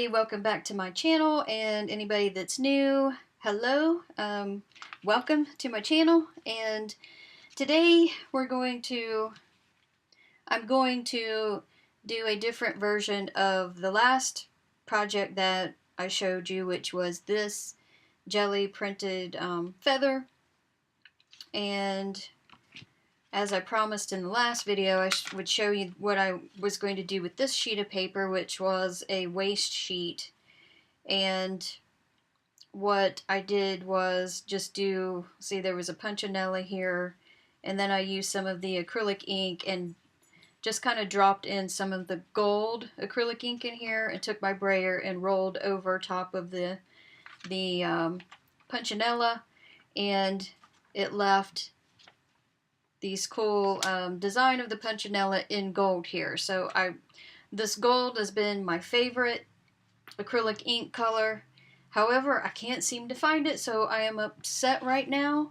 everybody, welcome back to my channel, and anybody that's new, hello, welcome to my channel. And today I'm going to do a different version of the last project that I showed you, which was this Gelli printed feather. And as I promised in the last video, I would show you what I was going to do with this sheet of paper, which was a waste sheet. And what I did was just see, there was a punchinella here, and then I used some of the acrylic ink and just kind of dropped in some of the gold acrylic ink in here and took my brayer and rolled over top of the punchinella, and it left these cool design of the punchinella in gold here. So this gold has been my favorite acrylic ink color. However, I can't seem to find it, so I am upset right now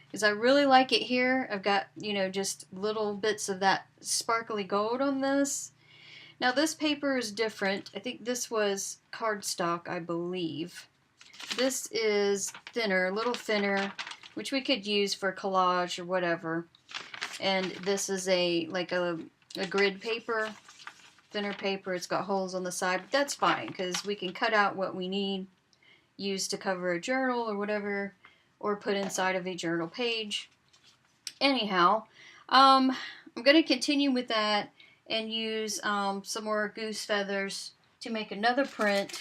because I really like it here. I've got, just little bits of that sparkly gold on this. Now this paper is different. I think this was cardstock, I believe. This is thinner, a little thinner, which we could use for collage or whatever. And this is like a grid paper, thinner paper. It's got holes on the side, but that's fine because we can cut out what we need, use to cover a journal or whatever, or put inside of a journal page. Anyhow, I'm going to continue with that and use some more goose feathers to make another print.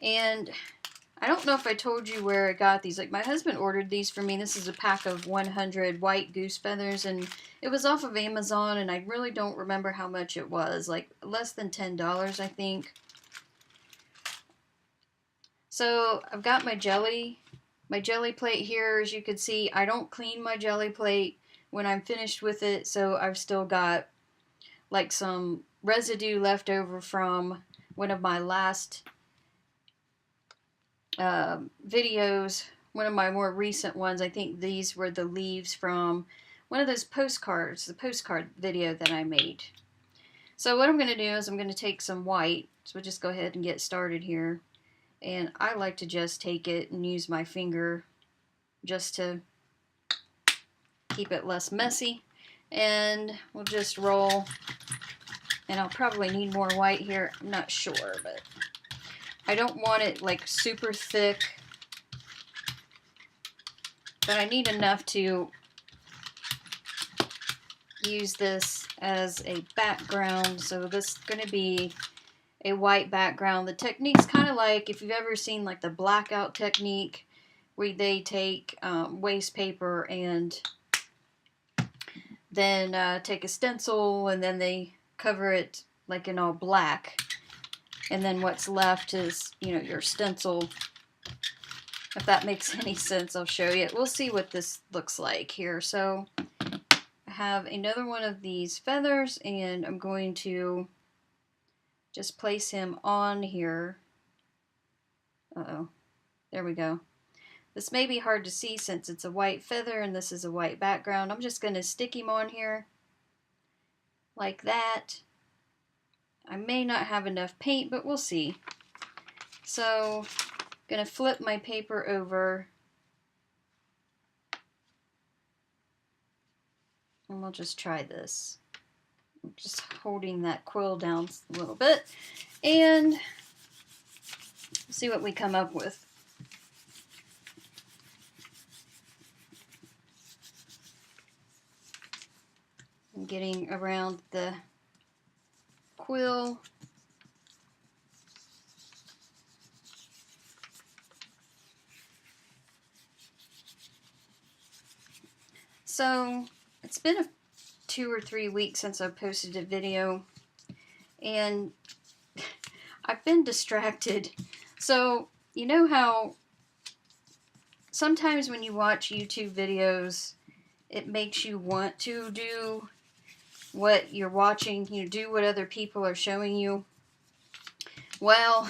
And I don't know if I told you where I got these. Like, my husband ordered these for me. This is a pack of 100 white goose feathers, and it was off of Amazon, and I really don't remember how much it was. Like, less than $10, I think. So, I've got my jelly plate here. As you can see, I don't clean my jelly plate when I'm finished with it, so I've still got, like, some residue left over from one of my last videos, one of my more recent ones. I think these were the leaves from one of those postcards, the postcard video that I made. So what I'm going to do is I'm going to take some white, so we'll just go ahead and get started here. And I like to just take it and use my finger just to keep it less messy. And we'll just roll, and I'll probably need more white here, I'm not sure, but I don't want it like super thick, but I need enough to use this as a background. So this is going to be a white background. The technique's kind of like, if you've ever seen like the blackout technique, where they take waste paper and then take a stencil and then they cover it like in all black. And then what's left is, your stencil. If that makes any sense, I'll show you. We'll see what this looks like here. So I have another one of these feathers, and I'm going to just place him on here. Uh-oh. There we go. This may be hard to see since it's a white feather and this is a white background. I'm just going to stick him on here like that. I may not have enough paint, but we'll see. So, I'm going to flip my paper over, and we'll just try this. I'm just holding that quill down a little bit, and see what we come up with. I'm getting around the quill. So it's been 2 or 3 weeks since I posted a video, and I've been distracted. So you know how sometimes when you watch YouTube videos, it makes you want to do what you're watching, do what other people are showing you. Well,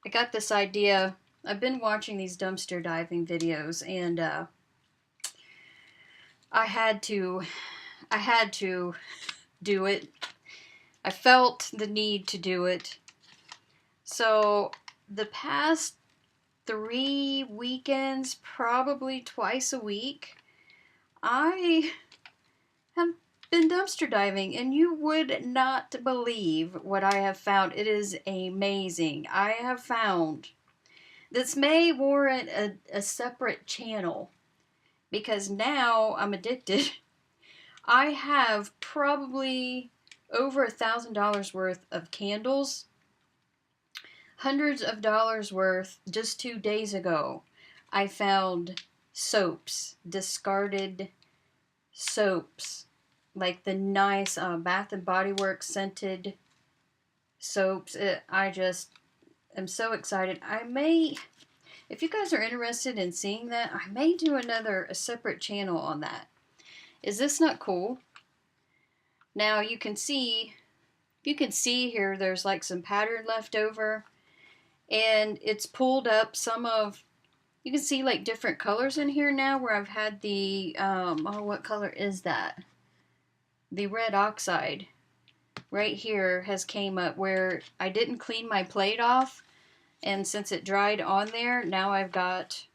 I got this idea. I've been watching these dumpster diving videos, and I had to do it. I felt the need to do it. So the past 3 weekends, probably twice a week, I have been dumpster diving, and you would not believe what I have found. It is amazing. I have found this may warrant a separate channel because now I'm addicted. I have probably over $1,000 worth of candles, hundreds of dollars worth just 2 days ago. I found soaps, discarded soaps, like the nice Bath and Body Works scented soaps. I just am so excited. I may, if you guys are interested in seeing that, I may do a separate channel on that. Is this not cool? Now you can see, here, there's like some pattern left over, and it's pulled up some of, you can see like different colors in here now where I've had the, oh, what color is that? The red oxide right here has came up where I didn't clean my plate off, and since it dried on there, now I've got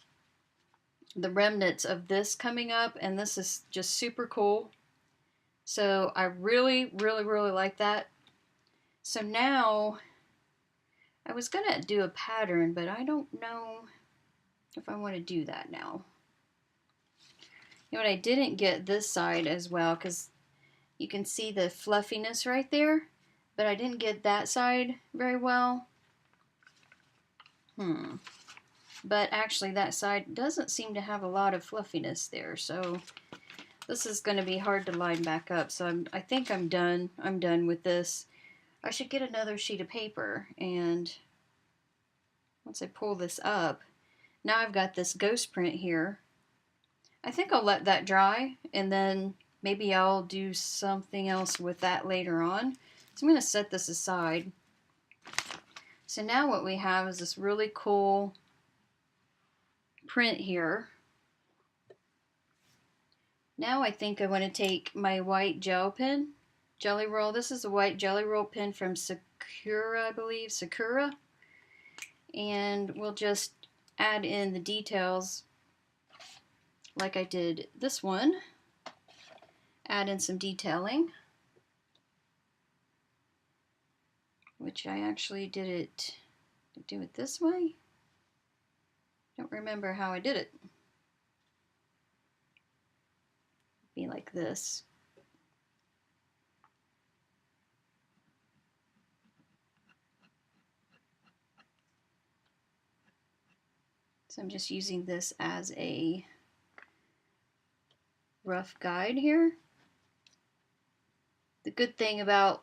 the remnants of this coming up, and this is just super cool. So I really, really, really like that. So now I was gonna do a pattern, but I don't know if I want to do that now. You know what, I didn't get this side as well because you can see the fluffiness right there, but I didn't get that side very well. But actually that side doesn't seem to have a lot of fluffiness there, so this is going to be hard to line back up. So I think I'm done. I'm done with this. I should get another sheet of paper, and once I pull this up, now I've got this ghost print here. I think I'll let that dry, and then maybe I'll do something else with that later on. So I'm going to set this aside. So now what we have is this really cool print here. Now I think I want to take my white gel pen, Gelli Roll. This is a white Gelli Roll pen from Sakura, I believe, Sakura. And we'll just add in the details like I did this one. Add in some detailing, which I actually did it, do it this way? Don't remember how I did it. Be like this. So I'm just using this as a rough guide here. The good thing about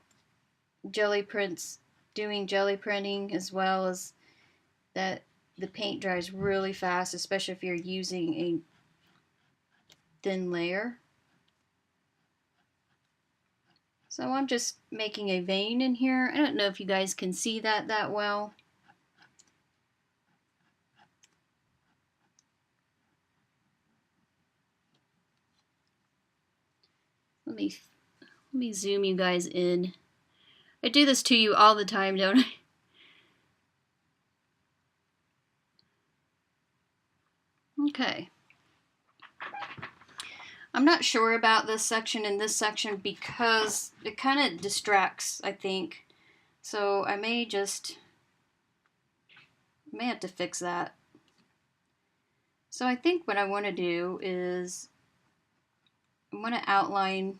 jelly prints, doing jelly printing as well, is that the paint dries really fast, especially if you're using a thin layer. So I'm just making a vein in here. I don't know if you guys can see that well. Let me zoom you guys in. I do this to you all the time, don't I? Okay. I'm not sure about this section and this section because it kind of distracts, I think. So I may have to fix that. So I think what I want to do is I want to outline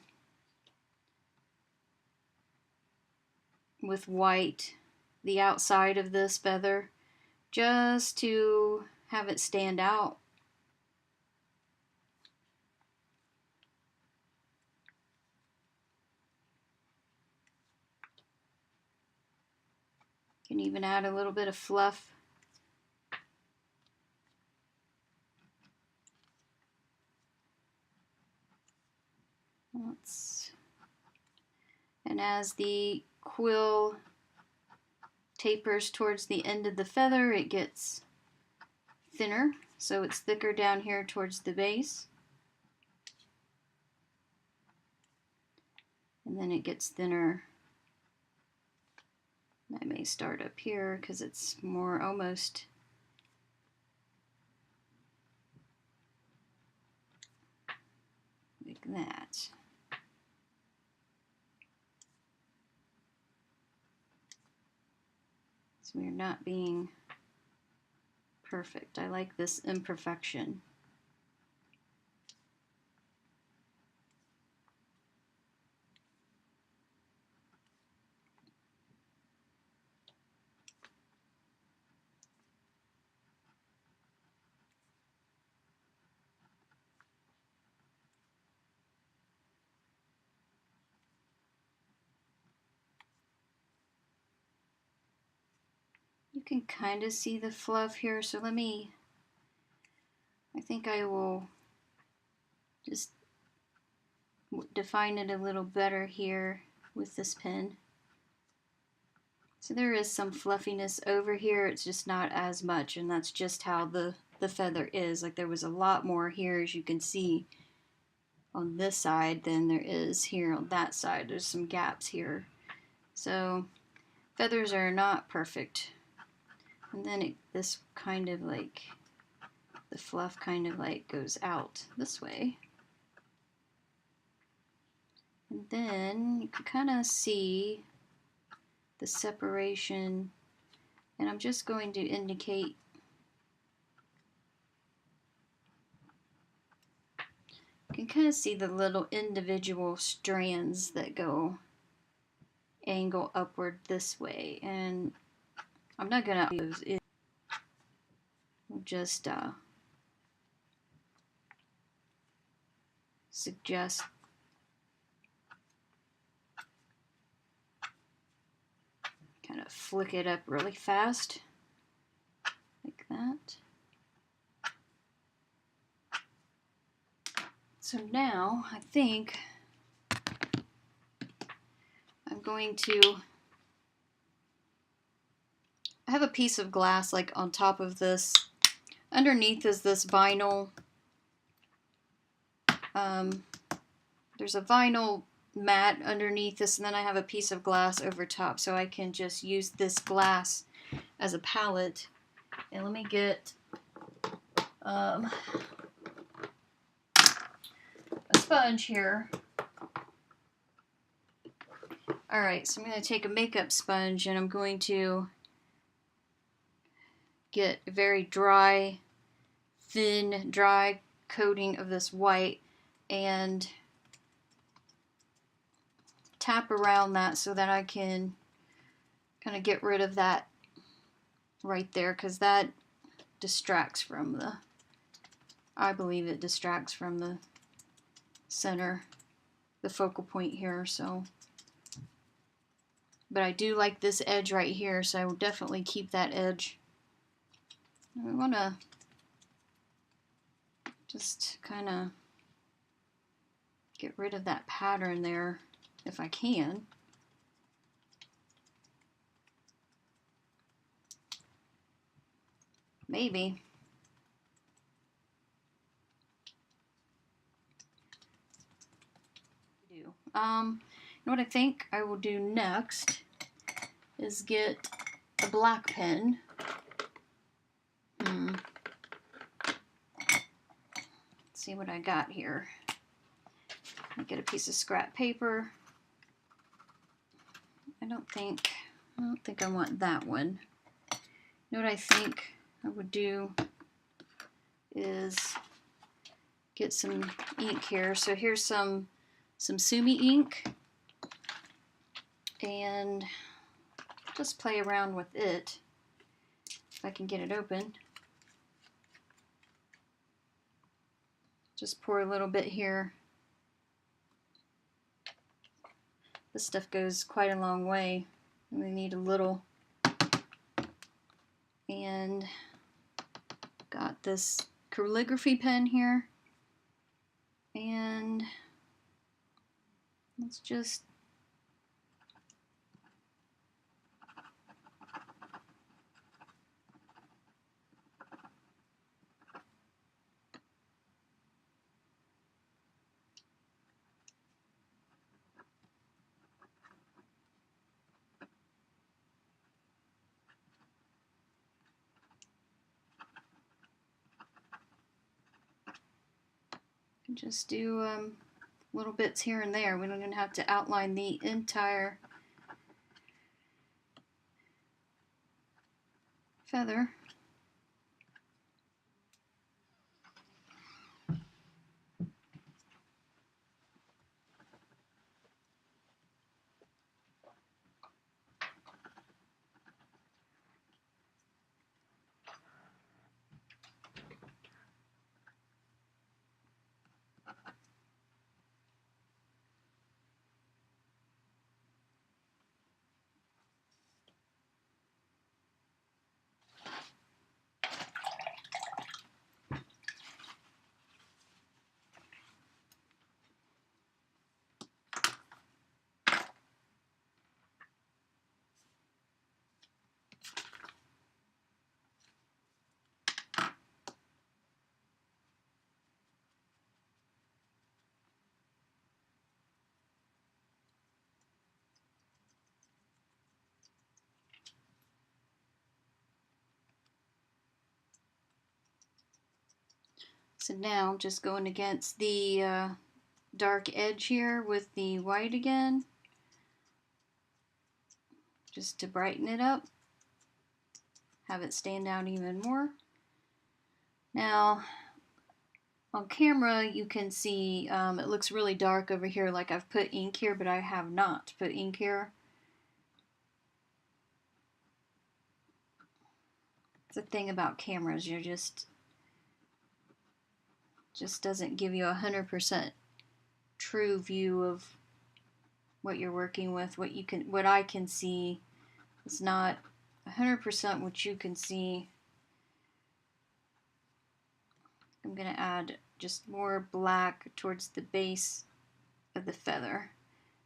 with white the outside of this feather just to have it stand out. You can even add a little bit of fluff. And as the quill tapers towards the end of the feather, it gets thinner, so it's thicker down here towards the base. And then it gets thinner I may start up here because it's more almost like that. So we're not being perfect. I like this imperfection. You can kind of see the fluff here, so I think I will just define it a little better here with this pen. So there is some fluffiness over here, it's just not as much, and that's just how the feather is. Like there was a lot more here, as you can see, on this side than there is here on that side. There's some gaps here. So feathers are not perfect. And then this kind of like, the fluff kind of like goes out this way. And then you can kind of see the separation, and I'm just going to indicate you can kind of see the little individual strands that go angle upward this way, and I'm not gonna use it. We'll just suggest kind of flick it up really fast like that. So now I think I'm going to, I have a piece of glass like on top of this. Underneath is this vinyl. There's a vinyl mat underneath this, and then I have a piece of glass over top, so I can just use this glass as a palette. And let me get a sponge here. Alright, so I'm going to take a makeup sponge, and I'm going to get a very dry, thin, dry coating of this white and tap around that so that I can kind of get rid of that right there, because that distracts from the, I believe it distracts from the center, the focal point here. So, but I do like this edge right here, so I will definitely keep that edge. We want to just kind of get rid of that pattern there if I can. Maybe. You know what I think I will do next is get a black pen. Let's see what I got here. I get a piece of scrap paper. I don't think I want that one. You know what I think I would do is get some ink here. So here's some Sumi ink, and just play around with it if I can get it open. Just pour a little bit here. This stuff goes quite a long way. We need a little. And got this calligraphy pen here. And let's just Just do little bits here and there. We don't even have to outline the entire feather. So now I'm just going against the dark edge here with the white again, just to brighten it up, have it stand out even more. Now on camera you can see it looks really dark over here, like I've put ink here, but I have not put ink here. The thing about cameras, you're just doesn't give you 100% true view of what you're working with. What I can see is not 100% what you can see. I'm going to add just more black towards the base of the feather.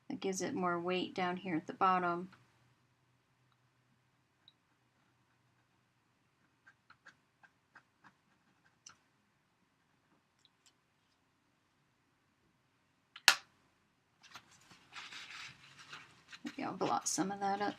That gives it more weight down here at the bottom. Maybe I'll blot some of that up.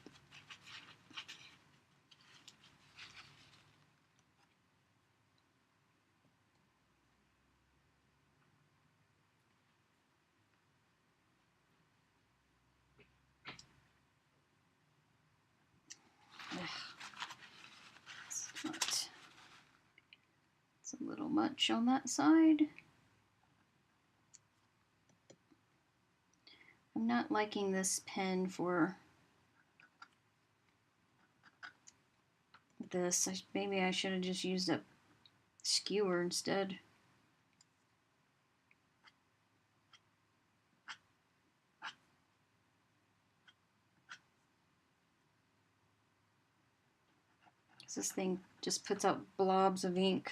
It's a little much on that side. I'm not liking this pen for this. Maybe I should have just used a skewer instead. This thing just puts out blobs of ink.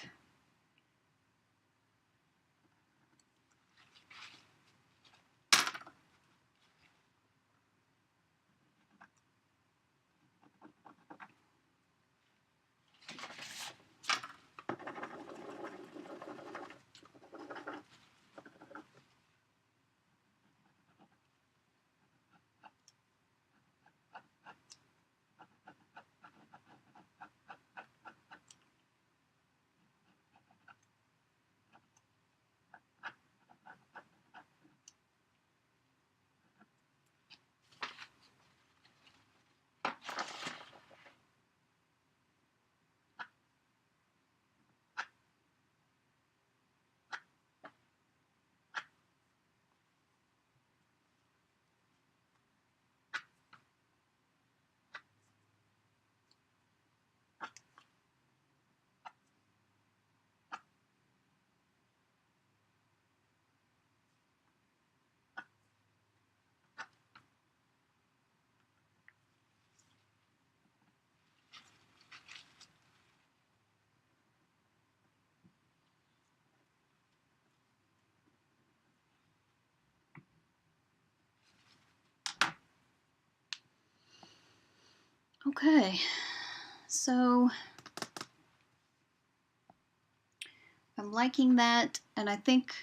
Okay, so I'm liking that, and I think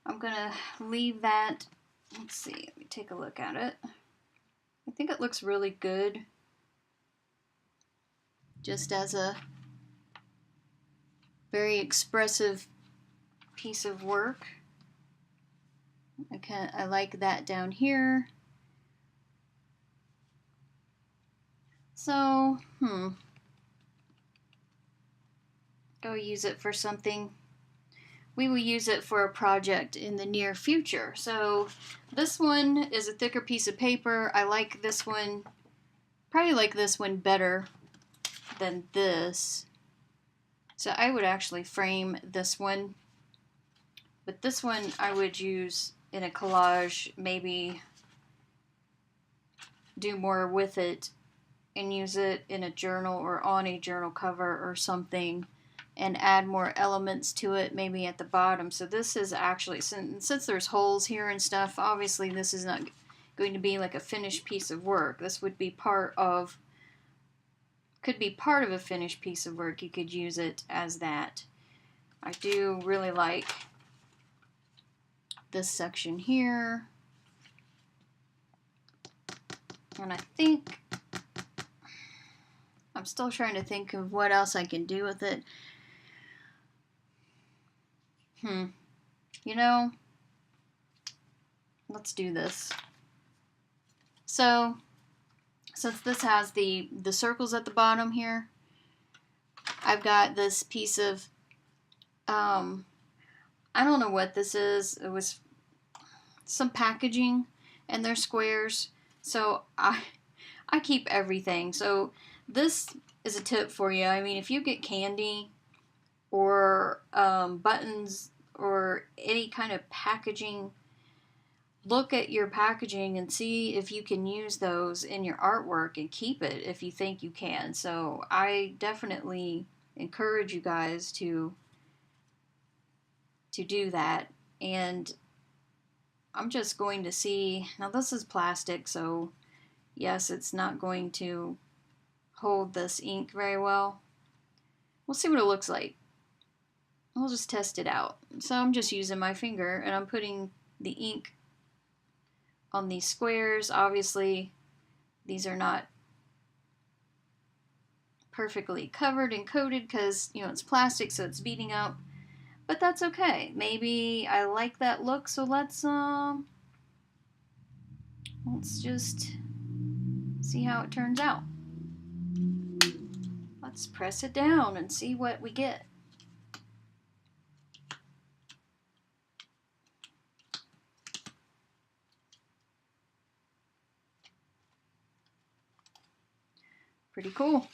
I'm gonna leave that. Let's see, let me take a look at it. I think it looks really good, just as a very expressive piece of work. I like that down here. So, go use it for something. We will use it for a project in the near future. So this one is a thicker piece of paper. I like this one, probably like this one better than this. So I would actually frame this one. But this one I would use in a collage, maybe do more with it and use it in a journal or on a journal cover or something, and add more elements to it maybe at the bottom. So this is actually, since there's holes here and stuff, obviously this is not going to be like a finished piece of work. This would be could be part of a finished piece of work. You could use it as that. I do really like this section here. And I think I'm still trying to think of what else I can do with it. You know, let's do this. So, since this has the circles at the bottom here, I've got this piece of, I don't know what this is. It was some packaging, and they're squares. So I keep everything. So this is a tip for you. I mean, if you get candy or buttons or any kind of packaging, look at your packaging and see if you can use those in your artwork and keep it if you think you can. So I definitely encourage you guys to do that. And I'm just going to see, now this is plastic, so yes, it's not going to hold this ink very well. We'll see what it looks like. We'll just test it out. So I'm just using my finger and I'm putting the ink on these squares. Obviously, these are not perfectly covered and coated because, you know, it's plastic, so it's beating up. But that's okay. Maybe I like that look, so let's just see how it turns out. Let's press it down and see what we get. Pretty cool.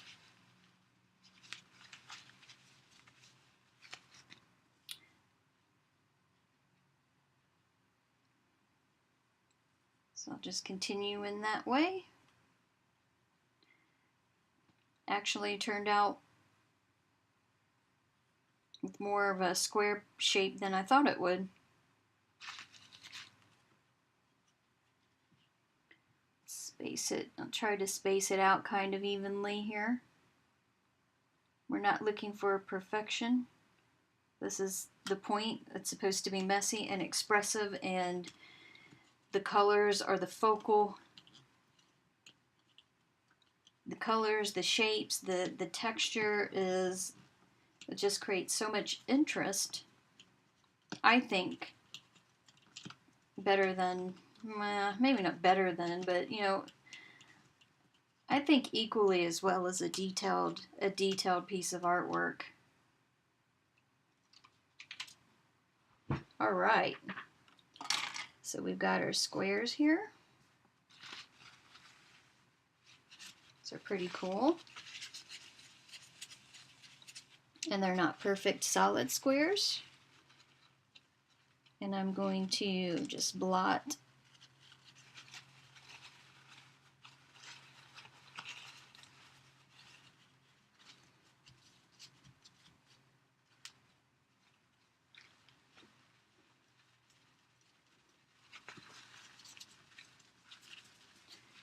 So I'll just continue in that way. Actually turned out with more of a square shape than I thought it would. Space it. I'll try to space it out kind of evenly here. We're not looking for perfection. This is the point. It's supposed to be messy and expressive, and the colors are the focal. The colors, the shapes, the texture is, it just creates so much interest. I think better than, maybe not better than, but you know, I think equally as well as a detailed piece of artwork. All right. So we've got our squares here. These are pretty cool. And they're not perfect solid squares. And I'm going to just blot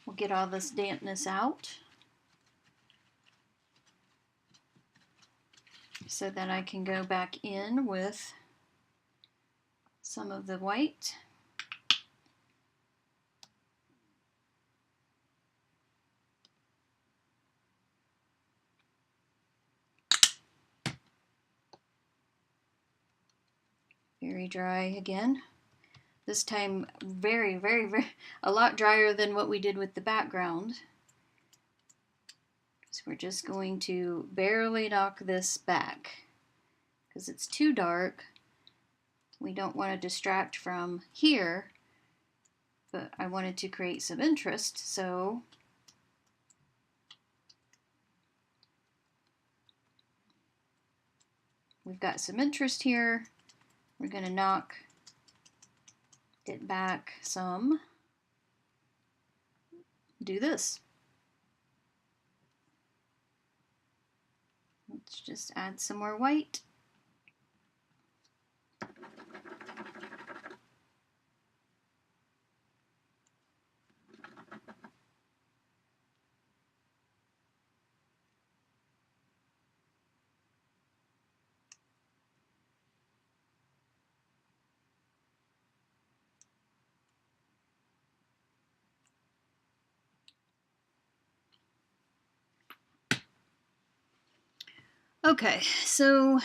we'll get all this dampness out so that I can go back in with some of the white. Very dry again. This time very, very, very, a lot drier than what we did with the background. So we're just going to barely knock this back because it's too dark. We don't want to distract from here, but I wanted to create some interest, so we've got some interest here. We're going to knock it back some. Do this. Let's just add some more white. Okay, so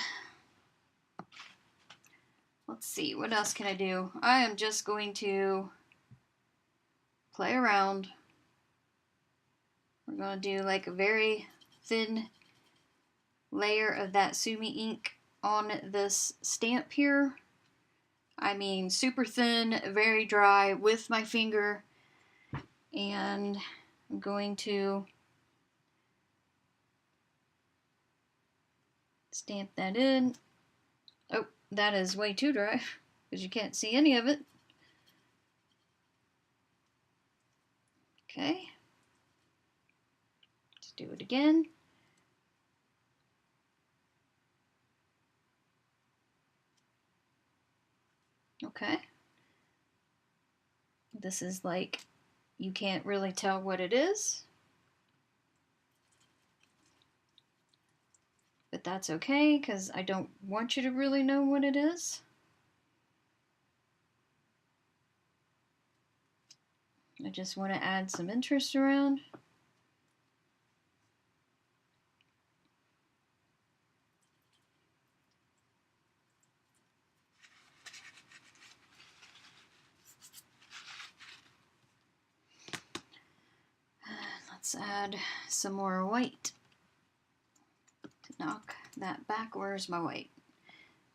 let's see, what else can I do? I am just going to play around. We're going to do like a very thin layer of that Sumi ink on this stamp here. I mean super thin, very dry with my finger. And I'm going to stamp that in. Oh, that is way too dry because you can't see any of it. Okay. Let's do it again. Okay. This is like, you can't really tell what it is. But that's okay, because I don't want you to really know what it is. I just want to add some interest around. Let's add some more white to knock that back. Where's my white?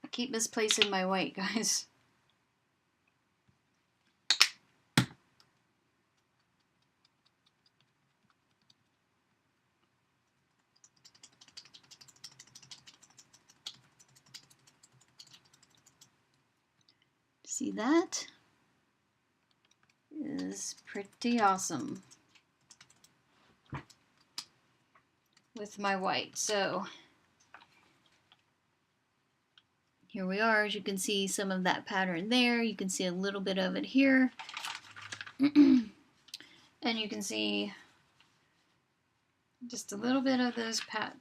I keep misplacing my white, guys. See, that is pretty awesome with my white. So here we are. As you can see some of that pattern there. You can see a little bit of it here. And you can see just a little bit of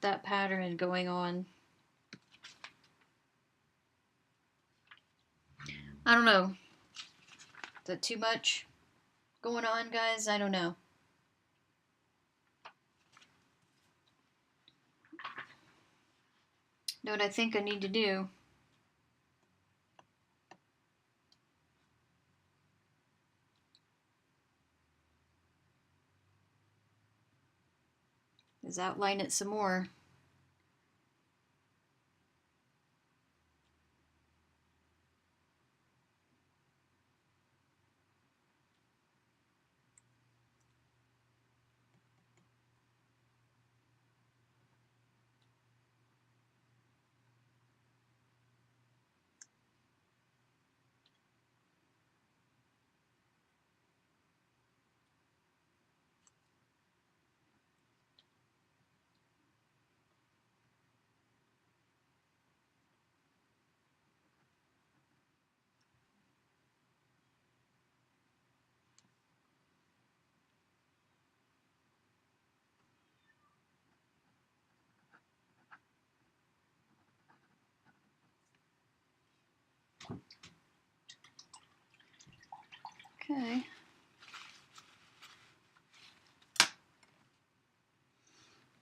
that pattern going on. I don't know. Is that too much going on, guys? I don't know. Know what I think I need to do? Is outline it some more. Okay.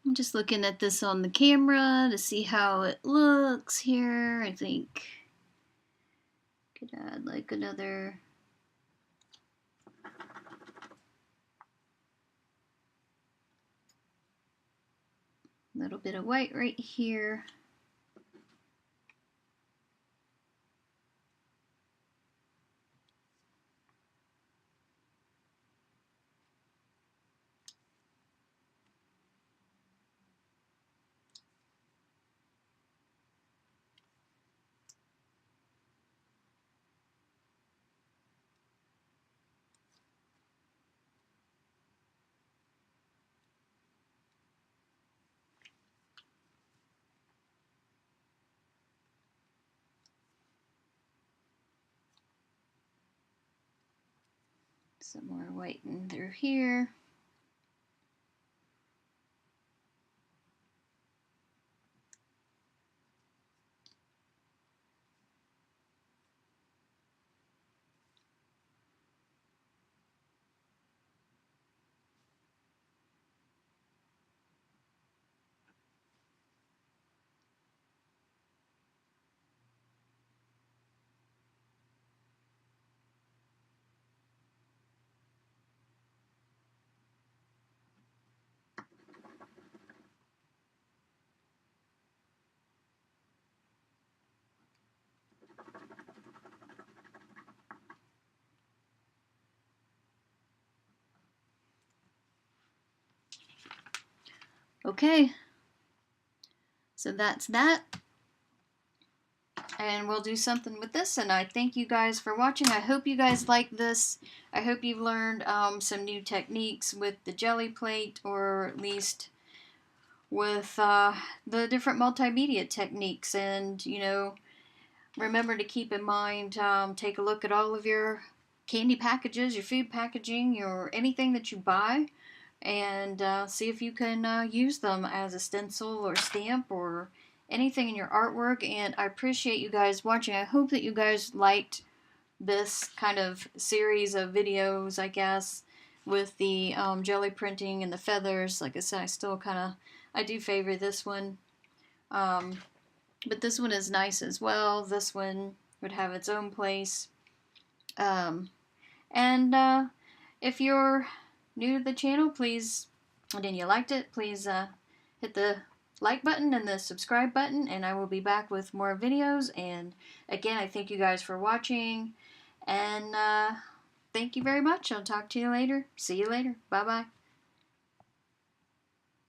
I'm just looking at this on the camera to see how it looks here. I think could add like another A little bit of white right here. Some more whitening through here. Okay, so that's that. And we'll do something with this, and I thank you guys for watching. I hope you guys like this. I hope you've learned some new techniques with the Gelli plate, or at least with the different multimedia techniques. And, you know, remember to keep in mind, take a look at all of your candy packages, your food packaging, your anything that you buy, and see if you can use them as a stencil or stamp or anything in your artwork. And I appreciate you guys watching. I hope that you guys liked this kind of series of videos, I guess, with the jelly printing and the feathers. Like I said, I do favor this one. But this one is nice as well. This one would have its own place. And if you're new to the channel, please, and you liked it, please hit the like button and the subscribe button, and I will be back with more videos. And again, I thank you guys for watching, and thank you very much. I'll talk to you later. See you later. Bye-bye.